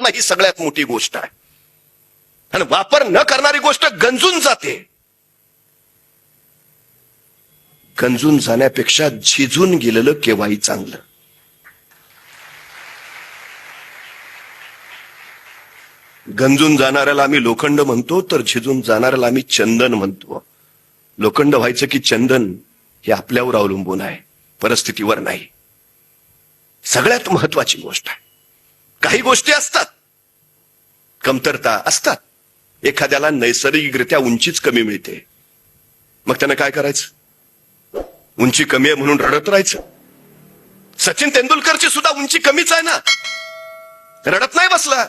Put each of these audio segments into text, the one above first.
नाही ही सगळ्यात मोठी गोष्ट आहे. आणि वापर न करणारी गोष्ट गंजून जाते. गंजून जाण्यापेक्षा झिजून गेलेलं केव्हाही चांगलं. गंजून जाणाऱ्याला आम्ही लोखंड म्हणतो, तर झिजून जाणाऱ्याला आम्ही चंदन म्हणतो. लोखंड व्हायचं की चंदन हे आपल्यावर अवलंबून आहे, परिस्थितीवर नाही. सगळ्यात महत्वाची गोष्ट आहे. काही गोष्टी असतात, कमतरता असतात. एखाद्याला नैसर्गिकरित्या उंचीच कमी मिळते, मग त्यानं काय करायचं? उंची कमी आहे म्हणून रडत राहायचं? सचिन तेंडुलकरची सुद्धा उंची कमीच आहे ना, रडत नाही बसला.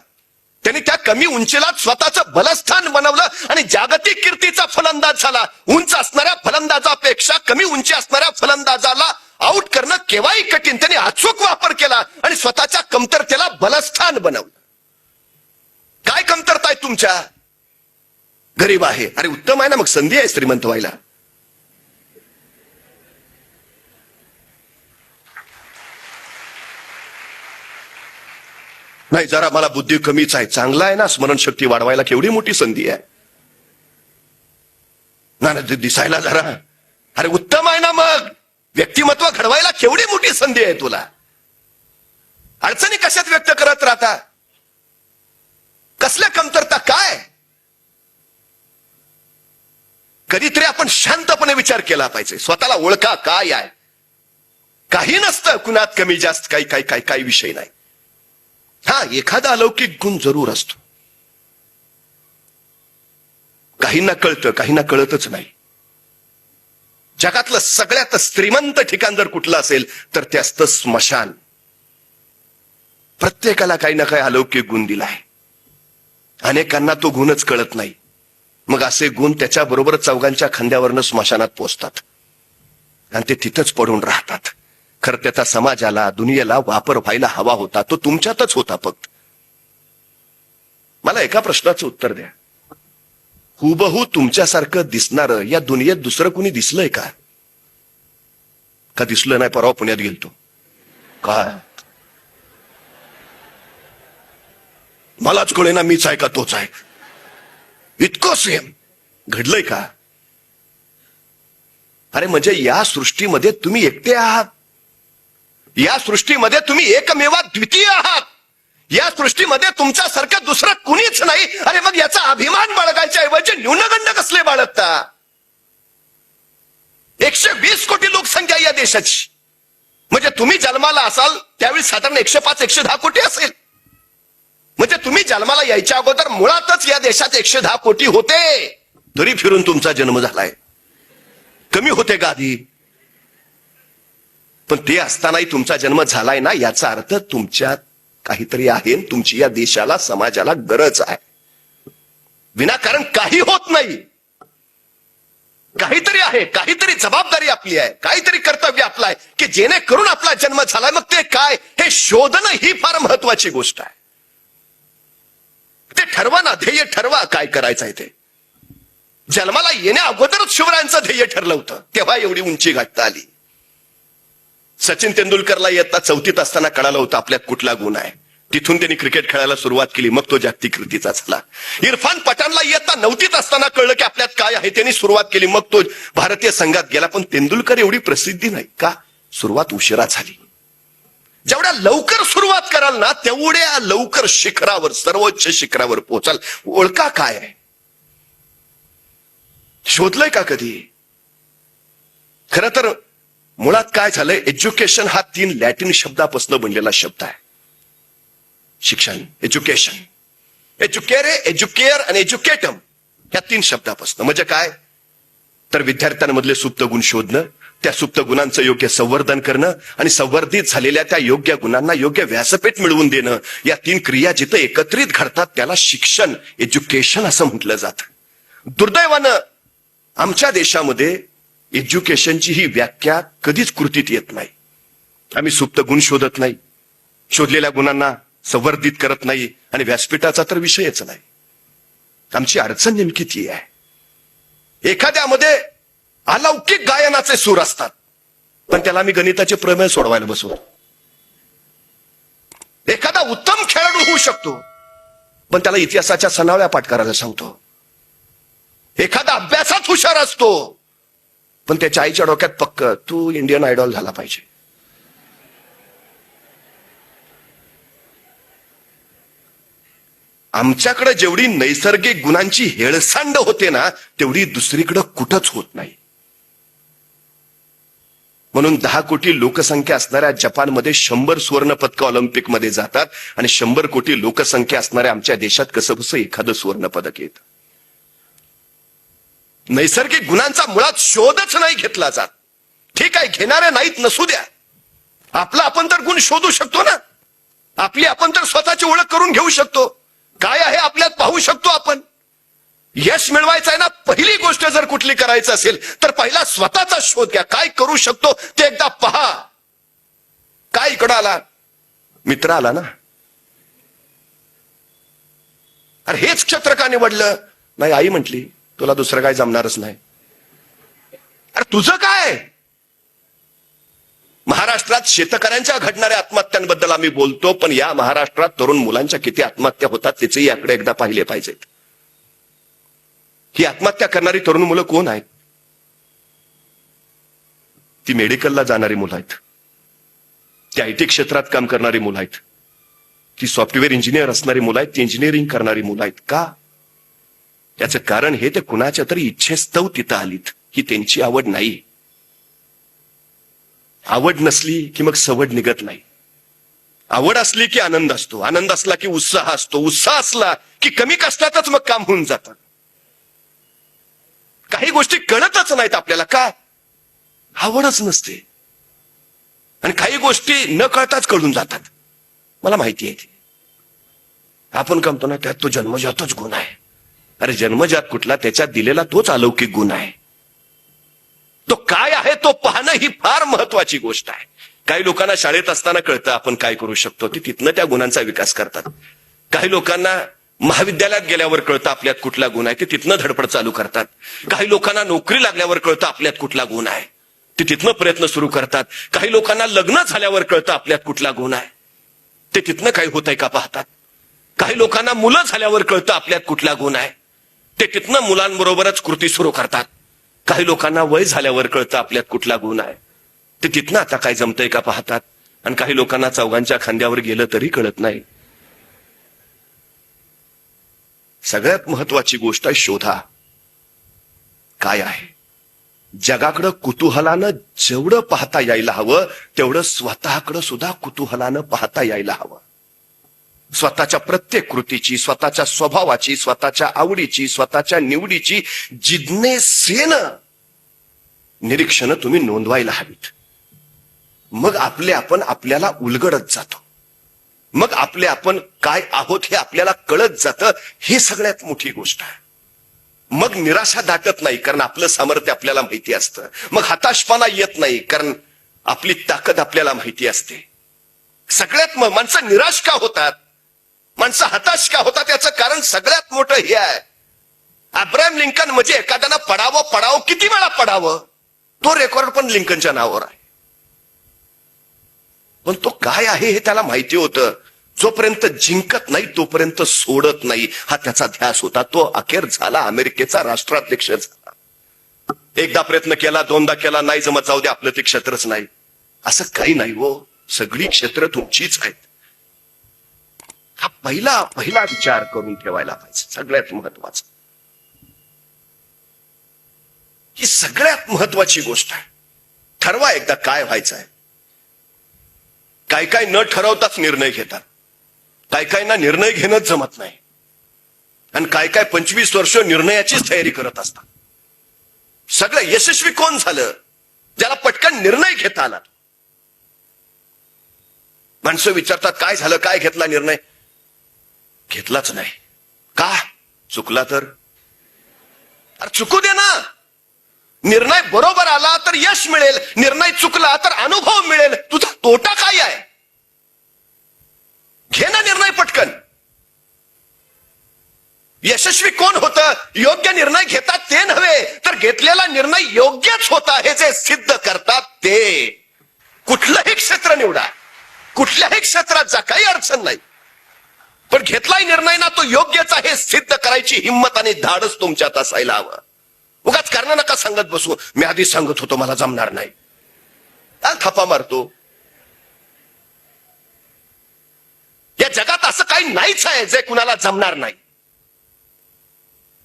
त्यांनी त्या कमी उंचीला स्वतःचं बलस्थान बनवलं आणि जागतिक कीर्तीचा फलंदाज झाला. उंच असणाऱ्या फलंदाजापेक्षा कमी उंची असणाऱ्या फलंदाजाला आउट करणं केव्हाही कठीण. त्यांनी अचूक वापर केला आणि स्वतःच्या कमतरतेला बलस्थान बनवलं. काय कमतरता आहे तुमच्या? गरीब आहे, अरे उत्तम आहे ना, मग संधी आहे श्रीमंत व्हायला. नाही जरा मला बुद्धी कमीच आहे, चांगला आहे ना, स्मरणशक्ती वाढवायला केवढी मोठी संधी आहे ना. दिसायला जरा, अरे उत्तम आहे ना, मग व्यक्तिमत्व घडवायला केवढी मोठी संधी आहे तुला. अडचणी कशात व्यक्त करत राहता? कसल्या कमतरता काय? कधीतरी आपण शांतपणे विचार केला पाहिजे. स्वतःला ओळखा काय आहे. काही नसतं कुणात कमी जास्त, काही विषय नाही. हा एखादा अलौकिक गुण जरूर असतो. काहींना कळतं, काहींना कळतच नाही. जगातलं सगळ्यात श्रीमंत ठिकाण जर कुठलं असेल तर ते असतं स्मशान. प्रत्येकाला काही ना काही अलौकिक गुण दिला आहे. अनेकांना तो गुणच कळत नाही. मग असे गुण त्याच्याबरोबर चौघांच्या खांद्यावरनं स्मशानात पोचतात आणि ते तिथंच पडून राहतात. खरं त्याचा समाजाला, दुनियेला वापर व्हायला हवा होता, तो तुमच्यातच होता. फक्त मला एका प्रश्नाचं उत्तर द्या. हुबहू तुमच्यासारखं दिसणारं या दुनियेत दुसरं कुणी दिसलंय का? का दिसलं नाही? परवा पुण्यात गेलतो, काय मलाच कळेना मीच आहे का तोच आहे. इतकं सेम घडलंय का? अरे म्हणजे या सृष्टीमध्ये तुम्ही एकटे आहात. या सृष्टीमध्ये तुम्ही एकमेवा द्वितीय आहात. या सृष्टीमध्ये तुमच्यासारखं दुसरं कुणीच नाही. अरे मग याचा अभिमान बाळगायच्या ऐवजी न्यूनगंड कसले बाळगता? 120 कोटी लोकसंख्या या देशाची. म्हणजे तुम्ही जन्माला असाल त्यावेळी साधारण 105-110 कोटी असेल. म्हणजे तुम्ही जन्माला यायच्या अगोदर मुळातच या देशात 110 कोटी होते. तरी फिरून तुमचा जन्म झालाय. कमी होते का आधी? पण ते असतानाही तुमचा जन्म झालाय ना, याचा अर्थ तुमच्यात काहीतरी आहे. तुमची या देशाला, समाजाला गरज आहे. विनाकारण काही होत नाही. काहीतरी आहे, काहीतरी जबाबदारी आपली आहे, काहीतरी कर्तव्य आपलं आहे की जेणेकरून आपला जन्म झालाय. मग ते काय हे शोधणं ही फार महत्वाची गोष्ट आहे. ते ठरवा ना, ध्येय ठरवा काय करायचंय ते. जन्माला येण्या अगोदरच शिवरायांचं ध्येय ठरलं होतं, तेव्हा एवढी उंची गाठता आली. सचिन तेंडुलकरला इयत्ता 4थीत असताना कळालं होतं आपल्यात कुठला गुण आहे. तिथून त्यांनी क्रिकेट खेळायला सुरुवात केली, मग तो जागतिक कीर्तीचा झाला. इरफान पठाणला इयत्ता 9थीत असताना कळलं की आपल्यात काय आहे, त्यांनी सुरुवात केली, मग तो भारतीय संघात गेला. पण तेंडुलकर एवढी प्रसिद्धी नाही का? सुरुवात उशिरा झाली. जेवढ्या लवकर सुरुवात कराल ना तेवढ्या लवकर शिखरावर, सर्वोच्च शिखरावर पोहोचाल. ओळखा काय आहे, शोधलंय का कधी? खरं तर मुळात काय झालंय, एज्युकेशन हा 3 लॅटिन शब्दापासून बनलेला शब्द आहे. शिक्षण, एज्युकेशन, एज्युकेरे, एज्युकेअर आणि एज्युकेटम या 3 शब्दापासून. म्हणजे काय तर विद्यार्थ्यांमधले सुप्त गुण शोधणं, त्या सुप्त गुणांचं योग्य संवर्धन करणं आणि संवर्धित झालेल्या त्या योग्य गुणांना योग्य व्यासपीठ मिळवून देणं. या 3 क्रिया जिथं एकत्रित घडतात त्याला शिक्षण, एज्युकेशन असं म्हटलं जातं. दुर्दैवानं आमच्या देशामध्ये एज्युकेशनची ही व्याख्या कधीच कृतीत येत नाही. आम्ही सुप्त गुण शोधत नाही, शोधलेल्या गुणांना संवर्धित करत नाही आणि व्यासपीठाचा तर विषयच नाही. आमची अडचण नेमकी ती आहे. एखाद्यामध्ये अलौकिक गायनाचे सूर असतात, पण त्याला आम्ही गणिताचे प्रमेय सोडवायला बसवतो. एखादा उत्तम खेळाडू होऊ शकतो, पण त्याला इतिहासाच्या सनावळ्या पाठ करायला सांगतो. एखादा अभ्यासात हुशार असतो, पण त्याच्या आईच्या डोक्यात पक्क तू इंडियन आयडॉल झाला पाहिजे. आमच्याकडे जेवढी नैसर्गिक गुणांची हेळसांड होते ना, तेवढी दुसरीकडे कुठंच होत नाही. म्हणून 10 कोटी लोकसंख्या असणाऱ्या जपानमध्ये 100 सुवर्ण पदक ऑलिम्पिक मध्ये जातात, आणि 100 कोटी लोकसंख्या असणाऱ्या आमच्या देशात कसं एखादं सुवर्ण पदक येतं. नैसर्गिक गुणांचा मुळात शोधच नाही घेतला जात. ठीक आहे, घेणारे नाहीत, नसू द्या. आपला आपण तर गुण शोधू शकतो ना. आपली आपण तर स्वतःची ओळख करून घेऊ शकतो. काय आहे आपल्यात पाहू शकतो आपण. यश मिळवायचं आहे ना, पहिली गोष्ट जर कुठली करायचं असेल तर पहिला स्वतःचा शोध घ्या. काय करू शकतो ते एकदा पहा. काय इकडं आला, मित्र आला ना. अरे हेच क्षेत्र का निवडलं? नाही, आई म्हटली तुला दुसरं काय जमणारच नाही. अरे तुझं काय? महाराष्ट्रात शेतकऱ्यांच्या घडणाऱ्या आत्महत्यांबद्दल आम्ही बोलतो, पण या महाराष्ट्रात तरुण मुलांच्या किती आत्महत्या होतात त्याचेही आकडे एकदा पाहिले पाहिजेत. ही आत्महत्या करणारी तरुण मुलं कोण आहेत? ती मेडिकलला जाणारी मुलं आहेत, ती आयटी क्षेत्रात काम करणारी मुलं आहेत, ती सॉफ्टवेअर इंजिनियर असणारी मुलं आहेत, ती इंजिनिअरिंग करणारी मुलं आहेत. का? याचं कारण हे, ते कुणाच्या तरी इच्छेस्तव तिथं आलीत. ही त्यांची आवड नाही. आवड नसली की मग सवड निघत नाही. आवड असली की आनंद असतो, आनंद असला की उत्साह असतो, उत्साह असला की कमी कष्टातच मग काम होऊन जातं. काही गोष्टी कळतच नाहीत आपल्याला. का? आवडच नसते. आणि काही गोष्टी न कळताच कळून जातात. मला माहिती आहे, आपण काय म्हणतो ना, त्यात तो जन्मजातच गुण आहे. अरे जन्मजात कुठला? त्याच्यात दिलेला तोच अलौकिक गुण आहे. तो काय आहे तो पाहणं ही फार महत्वाची गोष्ट आहे. काही लोकांना शाळेत असताना कळतं आपण काय करू शकतो, ते तिथनं त्या गुणांचा विकास करतात. काही लोकांना महाविद्यालयात गेल्यावर कळतं आपल्यात कुठला गुण आहे, ते तिथनं धडपड चालू करतात. काही लोकांना नोकरी लागल्यावर कळतं आपल्यात कुठला गुण आहे, ते तिथनं प्रयत्न सुरू करतात. काही लोकांना लग्न झाल्यावर कळतं आपल्यात कुठला गुण आहे, ते तिथनं काही होत आहे का पाहतात. काही लोकांना मुलं झाल्यावर कळतं आपल्यात कुठला गुण आहे, ते तिथनं मुलांबरोबरच कृती सुरू करतात. काही लोकांना वय झाल्यावर कळतं आपल्यात कुठला गुण आहे, ते तिथनं आता काय जमतंय का पाहतात. आणि काही लोकांना चौघांच्या खांद्यावर गेलं तरी कळत नाही. सगळ्यात महत्वाची गोष्ट आहे, शोधा काय आहे. जगाकडं कुतूहलानं जेवढं पाहता यायला हवं, तेवढं स्वतःकडं सुद्धा कुतूहलानं पाहता यायला हवं. स्वतःच्या प्रत्येक कृतीची, स्वतःच्या स्वभावाची, स्वतःच्या आवडीची, स्वतःच्या निवडीची जिज्ञेसेनं निरीक्षण तुम्ही नोंदवायला हवीत. मग आपले आपण आपल्याला उलगडत जातो. मग आपले आपण काय आहोत हे आपल्याला कळत जातं. ही सगळ्यात मोठी गोष्ट आहे. मग निराशा दाटत नाही, कारण आपलं सामर्थ्य आपल्याला माहिती असतं. मग हताशपणा येत नाही, कारण आपली ताकद आपल्याला माहिती असते. सगळ्यात माणसं निराश का होतात, माणसं हताश का होतात, याचं कारण सगळ्यात मोठं हे आहे. अब्राहम लिंकन म्हणजे एखाद्यानं पडावं, किती वेळा पडावं, तो रेकॉर्ड पण लिंकनच्या नावावर आहे. पण तो काय आहे हे त्याला माहिती होतं. जोपर्यंत जिंकत नाही तोपर्यंत सोडत नाही, हा त्याचा ध्यास होता. तो अखेर झाला अमेरिकेचा राष्ट्राध्यक्ष झाला. एकदा प्रयत्न केला, दोनदा केला, नाही जमत, जाऊ दे, आपलं ते क्षेत्रच नाही. असं काही नाही हो, सगळी क्षेत्र तुमचीच आहेत. हा पहिला विचार करून ठेवायला पाहिजे. सगळ्यात महत्वाचा, ही सगळ्यात महत्वाची गोष्ट आहे. ठरवा एकदा काय व्हायचं आहे. काय न ठरवताच निर्णय घेतात. काय ना निर्णय घेणंच जमत नाही. आणि काय 25 वर्ष निर्णयाचीच तयारी करत असतात. सगळं यशस्वी कोण झालं? ज्याला पटकन निर्णय घेता आला. माणसं विचारतात काय झालं, काय घेतला निर्णय? घेतलाच नाही. का? चुकला तर? अरे चुकू दे ना. निर्णय बरोबर आला तर यश मिळेल, निर्णय चुकला तर अनुभव मिळेल. तुझा तोटा काय आहे? घे ना निर्णय पटकन. यशस्वी कोण होतं? योग्य निर्णय घेतात ते नव्हे, तर घेतलेला निर्णय योग्यच होता हे जे सिद्ध करतात ते. कुठलंही क्षेत्र निवडा, कुठल्याही क्षेत्रात जा, काही अडचण नाही. पण घेतलाय निर्णय ना तो योग्यच आहे हे सिद्ध करायची हिंमत आणि धाडस तुमच्यात असायला हवं. उगाच कारण नका सांगत बसू, मी आधीच सांगत होतो मला जमणार नाही, थापा मारतो. या जगात असं काही नाहीच आहे जे कुणाला जमणार नाही.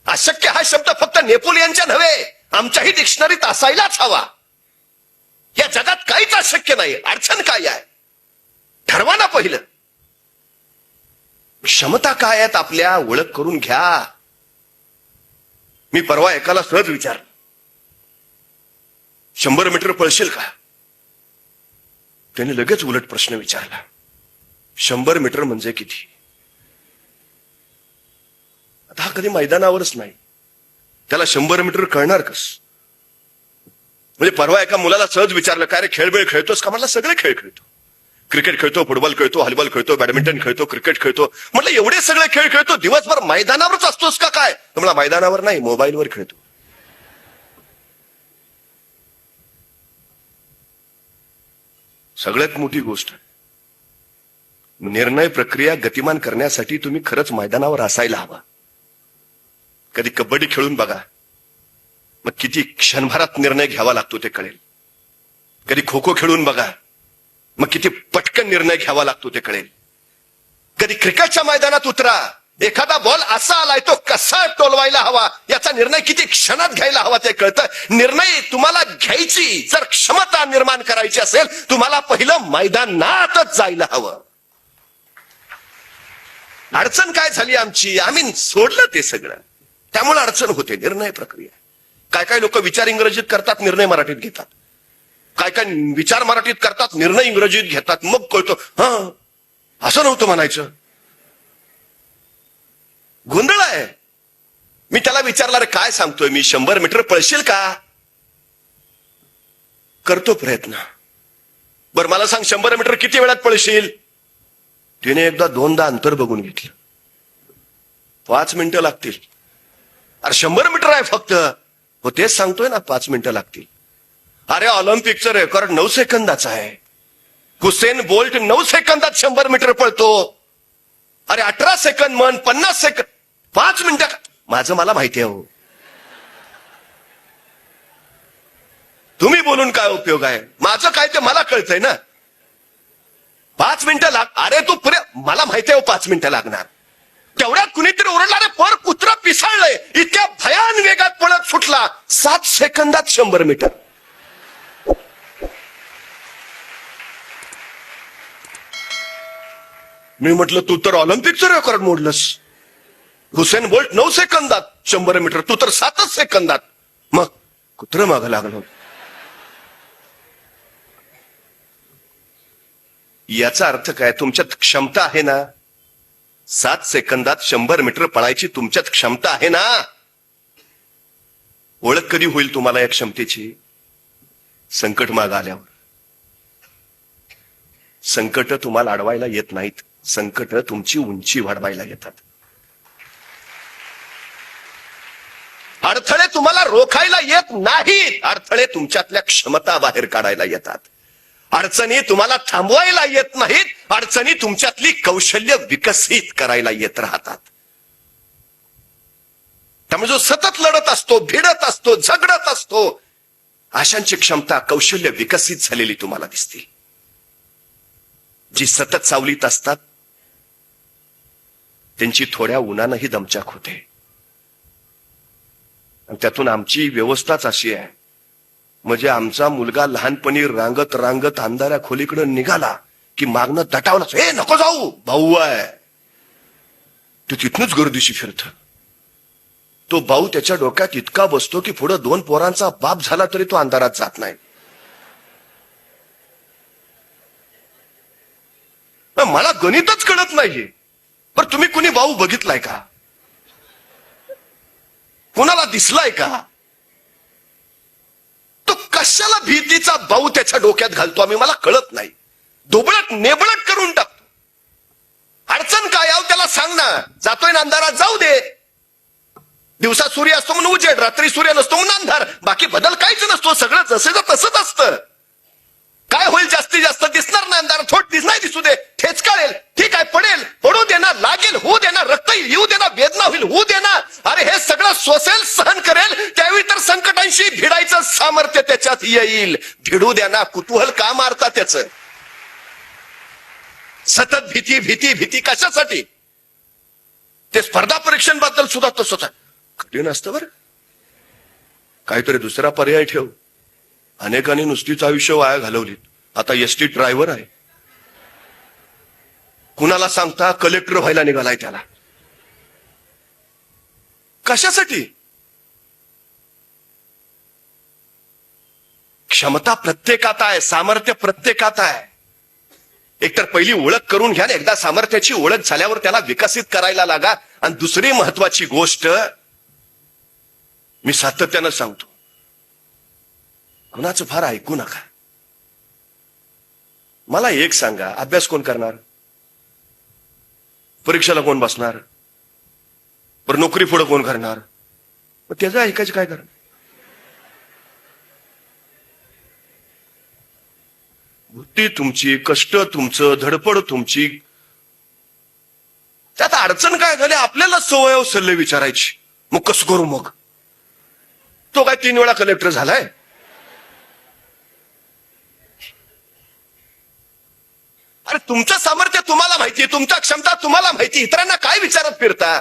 अशक्य हा शब्द फक्त नेपोलियनच्या नव्हे, आमच्याही डिक्शनरीत असायलाच हवा. या जगात काहीच अशक्य नाही. अडचण काय आहे ठरवा ना पहिलं. क्षमता काय आहेत आपल्या ओळख करून घ्या. मी परवा एकाला सहज विचारलं, 100 मीटर पळशील का? त्याने लगेच उलट प्रश्न विचारला, 100 मीटर म्हणजे किती? आता हा कधी मैदानावरच नाही, त्याला 100 मीटर कळणार कस? म्हणजे परवा एका मुलाला सहज विचारलं, काय रे खेळ खेळतोस का? म्हणला सगळे खेळ खेळतो, क्रिकेट खेळतो, फुटबॉल खेळतो, व्हॉलीबॉल खेळतो, बॅडमिंटन खेळतो, क्रिकेट खेळतो. म्हटलं एवढे सगळे खेळ खेळतो, दिवसभर मैदानावरच असतोस का काय? तर मला मैदानावर नाही, मोबाईलवर खेळतो. सगळ्यात मोठी गोष्ट, निर्णय प्रक्रिया गतिमान करण्यासाठी तुम्ही खरंच मैदानावर असायला हवा. कधी कबड्डी खेळून बघा, मग किती क्षणभरात निर्णय घ्यावा लागतो ते कळेल. कधी खो खो खेळून बघा, मग किती पटकन निर्णय घ्यावा लागतो ते कळेल. कधी क्रिकेटच्या मैदानात उतरा, एखादा बॉल असा आलाय तो कसा टोलवायला हवा याचा निर्णय किती क्षणात घ्यायला हवा ते कळतं. निर्णय तुम्हाला घ्यायची जर क्षमता निर्माण करायची असेल, तुम्हाला पहिलं मैदानातच जायला हवं. अडचण काय झाली आमची, आम्ही सोडलं ते सगळं, त्यामुळे अडचण होते. निर्णय प्रक्रिया, काय काय लोक विचार इंग्रजीत करतात, निर्णय मराठीत घेतात. काय काय विचार मराठीत करतात, निर्णय इंग्रजीत घेतात. मग कळतो हा असं नव्हतं म्हणायचं. गोंधळ आहे. मी त्याला विचारला, रे काय सांगतोय मी, 100 मीटर पळशील का? करतो प्रयत्न. बर मला सांग 100 मीटर किती वेळात पळशील? तिने एकदा दोनदा अंतर बघून घेतलं. 5 मिनिटं लागतील. अरे 100 मीटर आहे फक्त. हो तेच सांगतोय ना, 5 मिनिटं लागतील. अरे ऑलिम्पिकचं रेकॉर्ड 9 सेकंदाचं आहे. हुसेन बोल्ट 9 सेकंदात 100 मीटर पळतो. अरे 18 सेकंद म्हण, 50 सेकंद, 5 मिनिटं. माझं मला माहिती आहे हो. तुम्ही बोलून काय उपयोग आहे? माझं काय ते मला कळतंय ना. 5 मिनिटं अरे तू मला माहिती आहे 5 मिनिटं लागणार. तेवढ्यात कुणीतरी ओरडला, रे पर कुत्रा पिसाळलंय. इतक्या भयान वेगात पळत सुटला. 7 सेकंदात 100 मीटर. मी म्हटलं तू तर ऑलिम्पिकचं रेकॉर्ड मोडलंस. हुसेन बोल्ट 9 सेकंदात 100 मीटर, तू तर 7च सेकंदात. मग कुत्रं मागं लागलं. याचा अर्थ काय? तुमच्यात क्षमता आहे ना, 7 सेकंदात 100 मीटर पळायची तुमच्यात क्षमता आहे ना. ओळख कधी होईल तुम्हाला या क्षमतेची? संकट माग आल्यावर. संकट तुम्हाला अडवायला येत नाहीत, संकट तुमची उंची वाढवायला येतात. अडथळे तुम्हाला रोखायला येत नाहीत, अडथळे तुमच्यातल्या क्षमता बाहेर काढायला येतात. अडचणी तुम्हाला थांबवायला येत नाहीत, अडचणी तुमच्यातली कौशल्य विकसित करायला येत राहतात. त्यामुळे जो सतत लढत असतो, भिडत असतो, झगडत असतो, अशांची क्षमता, कौशल्य विकसित झालेली तुम्हाला दिसते. जी सतत सावलीत असतात त्यांची थोड्या उन्हानंही दमचाक होते. आणि त्यातून आमची व्यवस्थाच अशी आहे, म्हणजे आमचा मुलगा लहानपणी रांगत रांगत अंधाऱ्या खोलीकडे निघाला की मागणं दटावला, हे नको जाऊ, भाऊ आहे. तो तिथनच गर्दीशी फिरत. तो भाऊ त्याच्या डोक्यात इतका बसतो की पुढे 2 पोरांचा बाप झाला तरी तो अंधारात जात नाही. मला गणितच कळत नाहीये. पण तुम्ही कुणी भाऊ बघितलाय का? कोणाला दिसलाय का? तो कशाला भीतीचा भाऊ त्याच्या डोक्यात घालतो आम्ही, मला कळत नाही. दोबळट नेबळट करून टाकतो. अडचण काय आहो त्याला सांग ना. जातोय ना अंधारात, जाऊ दे. दिवसा सूर्य असतो म्हणून उजेड, रात्री सूर्य नसतो म्हणून अंधार, बाकी बदल काहीच नसतो. सगळं जसेच तसंच असतं. काय होईल जास्तीत जास्त दिसणार नाही, अंधार थोड नाही दिसू दे, ठेचकाळेल, ठीक आहे, पडेल, पडू देणार, लागेल होऊ देणार, रक्त येऊ देणार, वेदना होईल होऊ देणार, अरे हे सगळं सोसेल, सहन करेल, त्यावेळी तर संकटांशी भिडायचं सामर्थ्य त्याच्यात येईल. भिडू द्या ना, कुतूहल का मारता त्याचं? सतत भीती भीती भीती कशासाठी? ते स्पर्धा परीक्षांबद्दल सुद्धा तसंच आहे, कठीण असतं बरं. काहीतरी दुसरा पर्याय ठेव. अनेकांनी नुसतीच आयुष्य वाया घालवली. आता एसटी ड्रायव्हर आहे, कुणाला सांगता कलेक्टर व्हायला निघालाय त्याला. कशासाठी? क्षमता प्रत्येकात आहे, सामर्थ्य प्रत्येकात आहे. एकतर पहिली ओळख करून घ्या, एकदा सामर्थ्याची ओळख झाल्यावर त्याला विकसित करायला लागा. आणि दुसरी महत्वाची गोष्ट मी सातत्यानं सांगतो, कुणाचं फार ऐकू नका. मला एक सांगा, अभ्यास कोण करणार? परीक्षेला कोण बसणार? पर नोकरी पुढे कोण करणार? मग त्याचं ऐकायचं काय करणार? बुद्धी तुमची, कष्ट तुमचं, धडपड तुमची. त्यात अडचण काय झाली? आपल्याला सवय सल्ले विचारायची. मग कसं करू? मग तो काय 3 वेळा कलेक्टर झालाय? अरे तुमचं सामर्थ्य तुम्हाला माहिती, तुमच्या क्षमता तुम्हाला माहिती, इतरांना काय विचारत फिरता?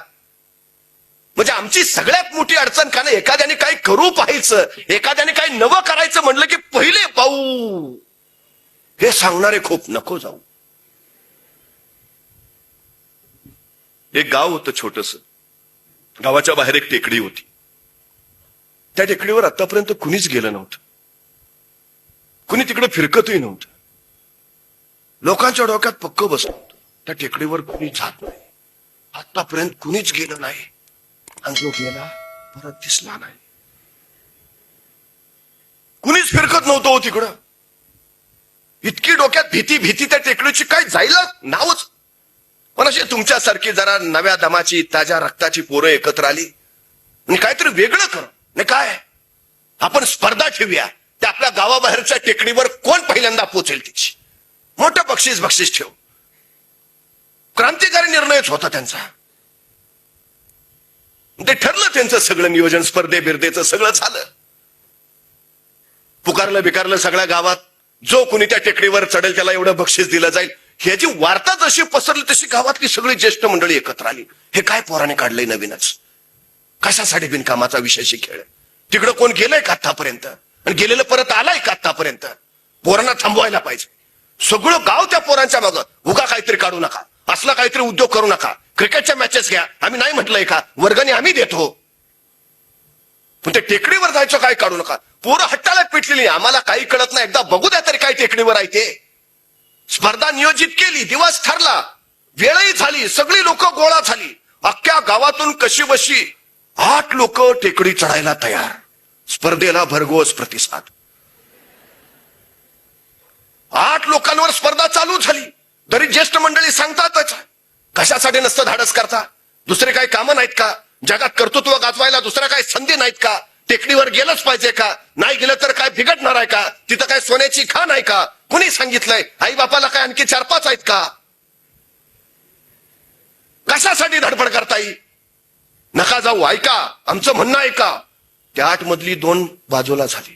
म्हणजे आमची सगळ्यात मोठी अडचण का नाही, एखाद्याने काही करू पाहायचं, एखाद्याने काही नवं करायचं म्हणलं की पहिले पाहू हे सांगणारे खूप. नको जाऊ. एक गाव होतं छोटस, गावाच्या बाहेर एक टेकडी होती. त्या टेकडीवर आतापर्यंत कुणीच गेलं नव्हतं, कुणी तिकडे फिरकतही नव्हतं. लोकांच्या डोक्यात पक्क बसलं होतं, त्या टेकडीवर कुणी जात नाही, आतापर्यंत कुणीच गेलं नाही. आणि जो गेला परत दिसला नाही. कुणीच फिरकत नव्हतं हो तिकडं. इतकी डोक्यात भीती भीती त्या टेकडीची, काय जायला नावच. पण अशी तुमच्यासारखी जरा नव्या दमाची, ताज्या रक्ताची पोरं एकत्र आली आणि काहीतरी वेगळं कर. नाही काय, आपण स्पर्धा ठेवूया, त्या आपल्या गावाबाहेरच्या टेकडीवर कोण पहिल्यांदा पोचेल तिची. मोठं बक्षीस ठेव. क्रांतिकारी निर्णयच होता त्यांचा. ते ठरलं त्यांचं सगळं नियोजन, स्पर्धे बिर्धेचं सगळं झालं. पुकारलं बिकारलं सगळ्या गावात, जो कुणी त्या टेकडीवर चढेल त्याला एवढं बक्षीस दिलं जाईल. ह्याची वार्ता जशी पसरली तशी गावातली सगळी ज्येष्ठ मंडळी एकत्र आली. हे काय पोराने काढलंय नवीनच, कशासाठी बिनकामाचा विषयाशी खेळ? तिकडं कोण गेलंय का आतापर्यंत? आणि गेलेलं परत आलाय का आतापर्यंत? पोरांना थांबवायला पाहिजे. सगळं गाव त्या पोरांच्या मागं, उगा काहीतरी काढू नका, असला काहीतरी उद्योग करू नका, क्रिकेटच्या मॅचेस घ्या, आम्ही नाही म्हटलंय का, वर्गणी आम्ही देतो, पण ते टेकडीवर जायचं काय काढू नका. पोरं हट्टाला पिटलेली, आम्हाला काही कळत नाही, एकदा बघू द्या तरी काय टेकडीवर आहे ते. स्पर्धा नियोजित केली, दिवस ठरला, वेळही झाली, सगळी लोक गोळा झाली. अख्ख्या गावातून कशी बशी 8 लोक टेकडी चढायला तयार. स्पर्धेला भरघोस प्रतिसाद. 8 लोकांवर स्पर्धा चालू झाली. तरी ज्येष्ठ मंडळी सांगतातच, कशासाठी नसतं धाडस करता? दुसरे काही कामं नाहीत का? जगात कर्तृत्व गाजवायला दुसऱ्या काही संधी नाहीत का? टेकडीवर गेलंच पाहिजे का? नाही गेलं तर काय बिघडणार आहे का? तिथं काय सोन्याची खाण आहे का? कुणी सांगितलंय? आई बापाला काय आणखी 4-5 आहेत का? कशासाठी धडपड करता येईल? नका जाऊ, ऐका, आमचं म्हणणं ऐका. त्या 8 मधली 2 बाजूला झाली.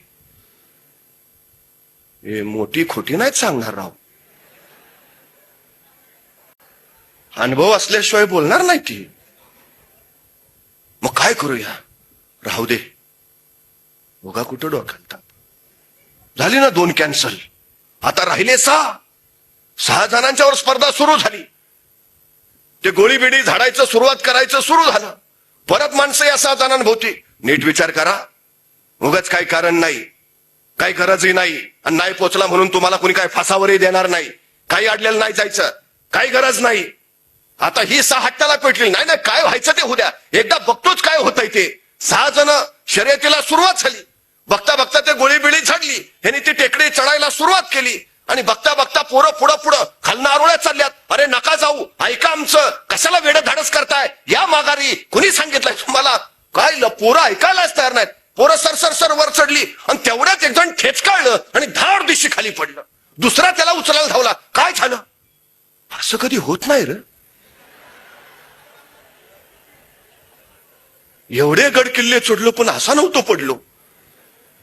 हे मोठी खोटी नाहीत सांगणार राव, अनुभव असल्याशिवाय बोलणार नाही ती. मग काय करूया? राहू दे, उगा कुठं डोक्यात ताप. झाली ना 2 कॅन्सल, आता राहिले 6 जणांच्यावर स्पर्धा सुरू झाली. ते गोळी बिडी झाडायचं सुरुवात करायचं सुरू झालं. परत माणसं या 6 जणांभोवती. नीट विचार करा, उगाच काही कारण नाही, काही गरजही नाही. आणि नाही पोचला म्हणून तुम्हाला कोणी काय फासावरही देणार नाही, काही अडलेलं नाही जायचं, काही गरज नाही. आता ही 6 हट्टाला पेटली. नाही नाही, काय व्हायचं ते होऊ द्या, एकदा बघतोच काय होतंय ते. 6 जण शर्यतीला सुरुवात झाली. बघता बघता ते गोळी बिळी झाडली, ह्यांनी ती टेकडी चढायला सुरुवात केली. आणि बघता बघता पोरं पुढं खालनं आरोळ्या चालल्यात. अरे नका जाऊ, ऐका आमचं, कशाला वेड धाडस करताय, या माघारी. कुणी सांगितलंय तुम्हाला? काय पोरं ऐकायलाच तयार नाहीत. पोरं सर वर चढली आणि तेवढ्याच एक जण ठेचकाळलं आणि धाड दिशी खाली पडलं. दुसरा त्याला उचलायला धावला. काय झालं? असं कधी होत नाही रे. एवढे गड किल्ले चढलो पण असा नव्हतो पडलो.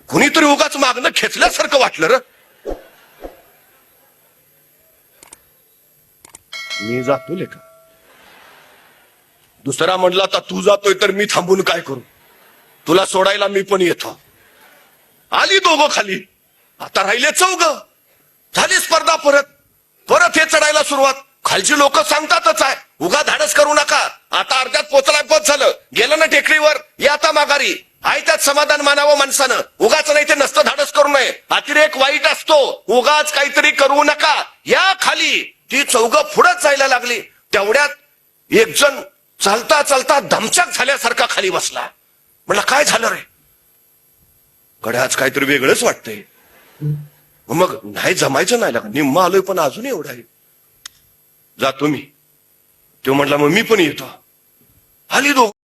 कुणीतरी उगाच मागणं खेचल्यासारखं वाटलं र. मी जातो लेका. दुसरा म्हणला आता तू जातोय तर मी थांबून काय करू, तुला सोडायला मी पण येतो. आली दोघं खाली. आता राहिले चौघ. झाली स्पर्धा. परत हे चढायला सुरुवात. खालची लोक सांगतातच आहे उगा धाडस करू नका, आता अर्ध्यात पोचला बस झालं, गेलं ना टेकडीवर या आता माघारी. आहे त्यात समाधान मानावं माणसानं. उगाच नाही ते नसतं धाडस करू नये. अतिरेक वाईट असतो. उगाच काहीतरी करू नका. या खाली. ती चौघं पुढंच जायला लागली. तेवढ्यात एक जण चालता चालता धमचक झाल्यासारखा खाली बसला. म्हणला काय झालं रे? गड्याच काहीतरी वेगळंच वाटतंय. मग नाही जमायचं नाही लागा. निम्म आलोय पण अजून एवढा आहे. जातो मी. तो म्हटला मग मी पण येतो. आली दोघ.